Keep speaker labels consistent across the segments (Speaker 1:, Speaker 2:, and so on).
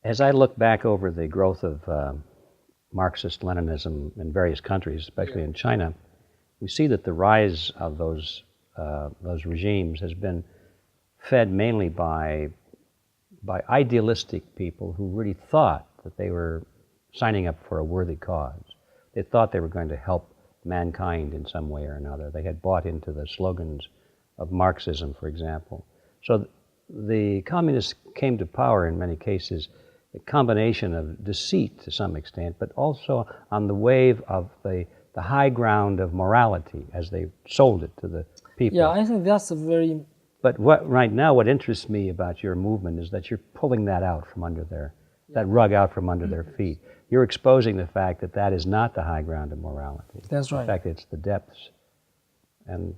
Speaker 1: As I look back over the growth of Marxist-Leninism in various countries, especially in China, we see that the rise of those regimes has been fed mainly by idealistic people who really thought that they were signing up for a worthy cause. They thought they were going to help mankind in some way or another. They had bought into the slogans of Marxism, for example. So the communists came to power in many cases a combination of deceit to some extent, but also on the wave of the high ground of morality as they sold it to the people.
Speaker 2: Yeah, I think that's a very...
Speaker 1: But right now what interests me about your movement is that you're pulling that out from under that rug out from under their feet. You're exposing the fact that that is not the high ground of morality.
Speaker 2: That's right.
Speaker 1: In fact, it's the depths. And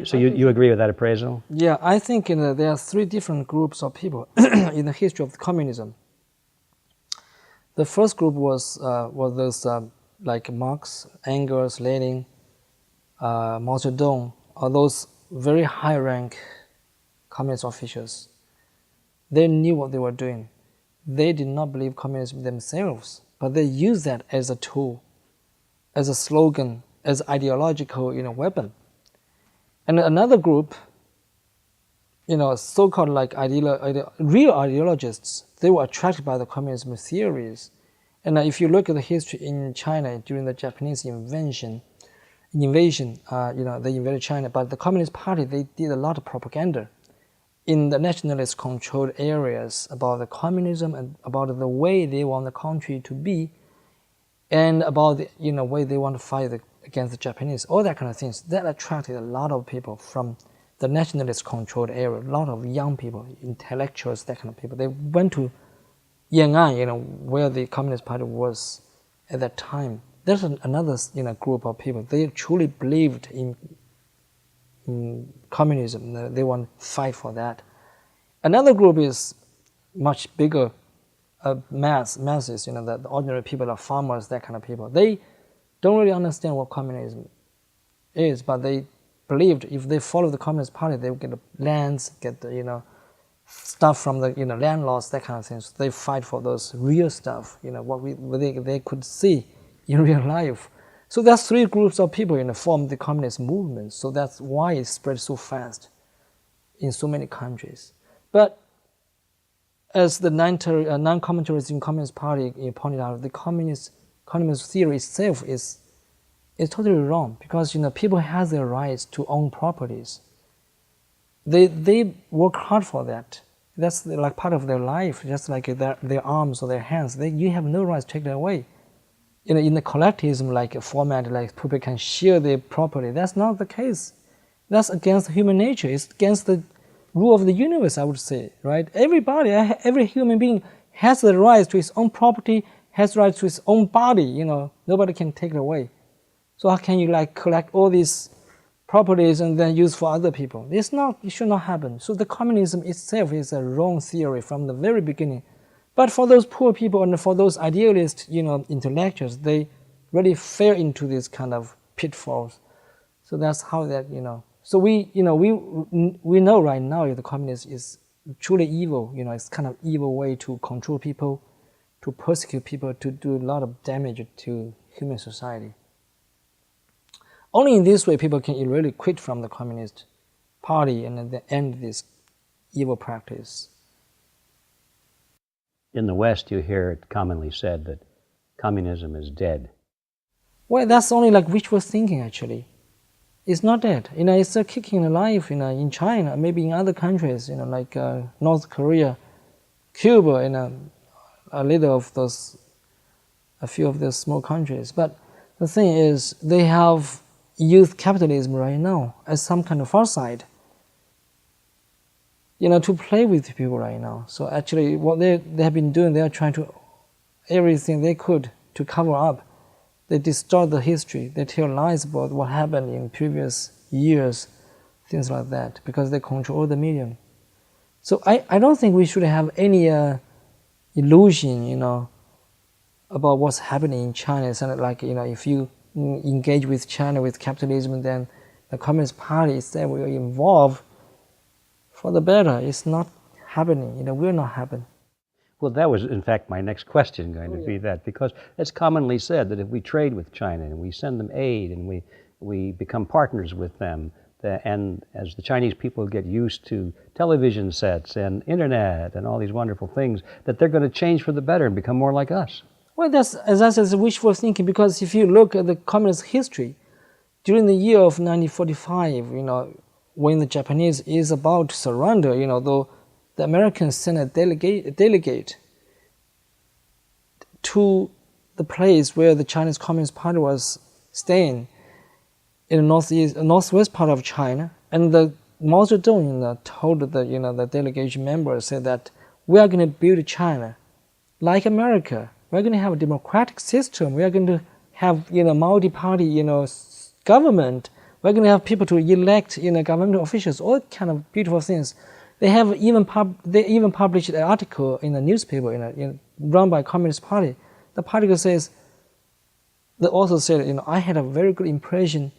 Speaker 1: so you agree with that appraisal?
Speaker 2: Yeah, I think there are three different groups of people in the history of communism. The first group was those like Marx, Engels, Lenin, Mao Zedong, or those very high-rank communist officials. They knew what they were doing. They did not believe communism themselves, but they used that as a tool, as a slogan, as ideological weapon. And another group, so-called like real ideologists, they were attracted by the communism theories. And if you look at the history in China during the Japanese invasion, they invaded China, but the Communist Party, they did a lot of propaganda in the nationalist-controlled areas about the communism and about the way they want the country to be, and about the way they want to fight against the Japanese, all that kind of things. That attracted a lot of people from the nationalist-controlled area, a lot of young people, intellectuals, that kind of people. They went to Yan'an, where the Communist Party was at that time. There's another group of people. They truly believed in communism. They want to fight for that. Another group is much bigger, masses. The ordinary people, the farmers, that kind of people. They don't really understand what communism is, but they believed if they follow the Communist Party, they would get the lands, get the stuff from the landlords, that kind of things. They fight for those real stuff. What they could see in real life. So that's three groups of people formed the communist movement. So that's why it spread so fast in so many countries. But as the non-commentaries in Communist Party pointed out, the communist theory itself is totally wrong, because people have their rights to own properties. They work hard for that. That's like part of their life, just like their arms or their hands. You have no right to take that away. In the collectivism format, like people can share their property. That's not the case. That's against human nature. It's against the rule of the universe, I would say, right? Every human being has the right to his own property, has the right to his own body. Nobody can take it away. So how can you collect all these properties and then use for other people? It should not happen. So the communism itself is a wrong theory from the very beginning. But for those poor people and for those idealist, intellectuals, they really fell into these kind of pitfalls. So that's how that, So we know right now the communism is truly evil. It's kind of evil way to control people, to persecute people, to do a lot of damage to human society. Only in this way people can really quit from the Communist Party and then end this evil practice.
Speaker 1: In the West, you hear it commonly said that communism is dead.
Speaker 2: Well, that's only wishful thinking, actually. It's not dead. It's still kicking alive in China, maybe in other countries, like North Korea, Cuba, a few of those small countries. But the thing is, they have youth capitalism right now as some kind of foresight, to play with people right now. So actually what they have been doing, they are trying to everything they could to cover up. They distort the history. They tell lies about what happened in previous years, things like that, because they control the medium. So I don't think we should have any illusion, about what's happening in China. It's not if you engage with China, with capitalism, then the Communist Party itself will evolve for the better. It's not happening. Will not happen.
Speaker 1: Well, that was, in fact, my next question going to be that, because it's commonly said that if we trade with China and we send them aid and we become partners with them, and as the Chinese people get used to television sets and internet and all these wonderful things, that they're going to change for the better and become more like us.
Speaker 2: Well, that's, as I said, wishful thinking, because if you look at the communist history, during the year of 1945, when the Japanese is about to surrender, though the Americans sent a delegate to the place where the Chinese Communist Party was staying in the northwest part of China, and the Mao Zedong told the delegation members, said that we are going to build China like America. We're going to have a democratic system. We are going to have multi-party government. We're going to have people to elect government officials. All kind of beautiful things. They have even published an article in a newspaper run by Communist Party. The article says, the author said, I had a very good impression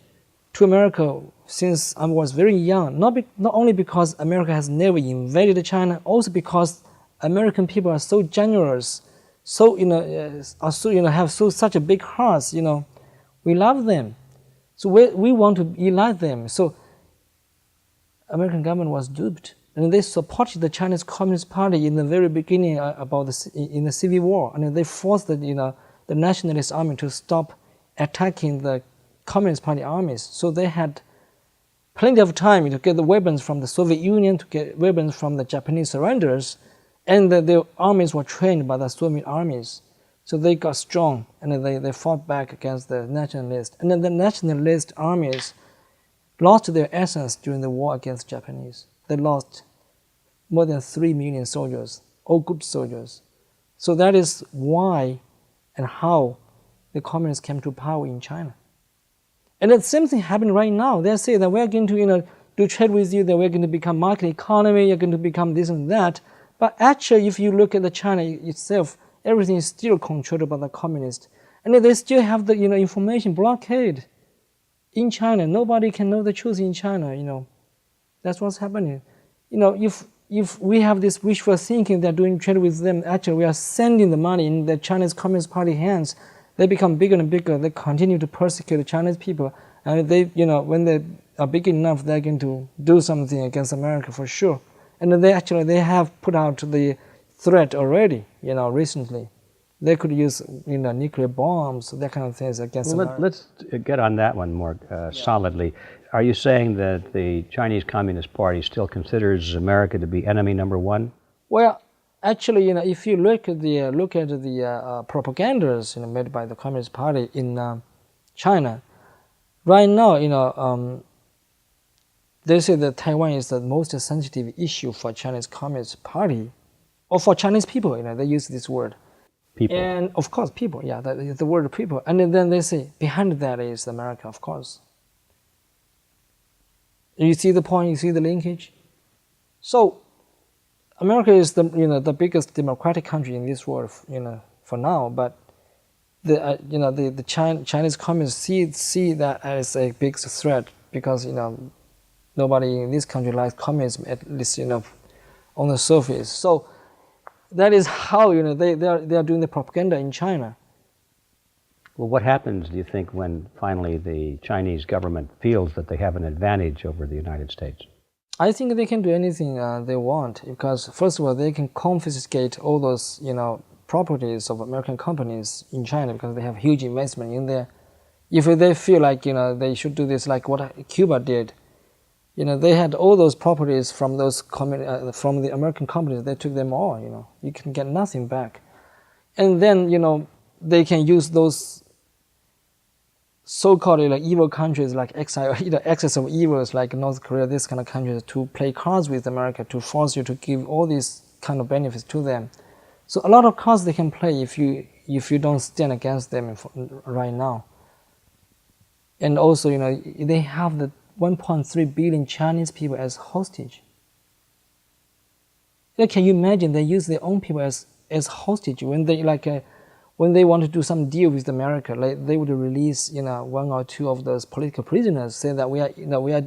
Speaker 2: to America since I was very young. Not only because America has never invaded China, also because American people are so generous, so have such a big hearts. We love them, so we want to be like them. So American government was duped, and they supported the Chinese Communist Party in the very beginning in the Civil War, and they forced the nationalist army to stop attacking the Communist Party armies. So they had plenty of time to get the weapons from the Soviet Union, to get weapons from the Japanese surrenders, and the armies were trained by the Soviet armies. So they got strong, and they fought back against the nationalists. And then the nationalist armies lost their essence during the war against the Japanese. They lost more than 3 million soldiers, all good soldiers. So that is why and how the communists came to power in China. And the same thing happened right now. They say that we're going to do trade with you, that we're going to become market economy, you're going to become this and that. But actually, if you look at the China itself, everything is still controlled by the communists. And they still have the information blockade in China. Nobody can know the truth in China. That's what's happening. If we have this wishful thinking that doing trade with them, actually we are sending the money in the Chinese Communist Party hands. They become bigger and bigger. They continue to persecute the Chinese people, and when they are big enough, they're going to do something against America for sure. And they have put out the threat already. Recently, they could use nuclear bombs, that kind of things against America.
Speaker 1: Let's get on that one more solidly. Are you saying that the Chinese Communist Party still considers America to be enemy number one?
Speaker 2: Well, actually, if you look at the propagandas made by the Communist Party in China, right now, they say that Taiwan is the most sensitive issue for Chinese Communist Party, or for Chinese people. They use this word.
Speaker 1: People.
Speaker 2: And of course, people. Yeah, the word people. And then they say behind that is America, of course. You see the point. You see the linkage. So America is the biggest democratic country in this world, for now. But the Chinese communists see that as a big threat, because nobody in this country likes communism, at least on the surface. So that is how they are doing the propaganda in China.
Speaker 1: Well, what happens, do you think, when finally the Chinese government feels that they have an advantage over the United States?
Speaker 2: I think they can do anything they want, because first of all, they can confiscate all those properties of American companies in China, because they have huge investment in there. If they feel like they should do this, like what Cuba did, they had all those properties from those from the American companies. They took them all. You can get nothing back, and then they can use those so-called evil countries like excess of evils like North Korea, this kind of countries, to play cards with America, to force you to give all these kind of benefits to them. So a lot of cards they can play if you don't stand against them right now. And also, they have the 1.3 billion Chinese people as hostage. Can you imagine they use their own people as hostage when they when they want to do some deal with America? They would release 1 or 2 of those political prisoners, say that we are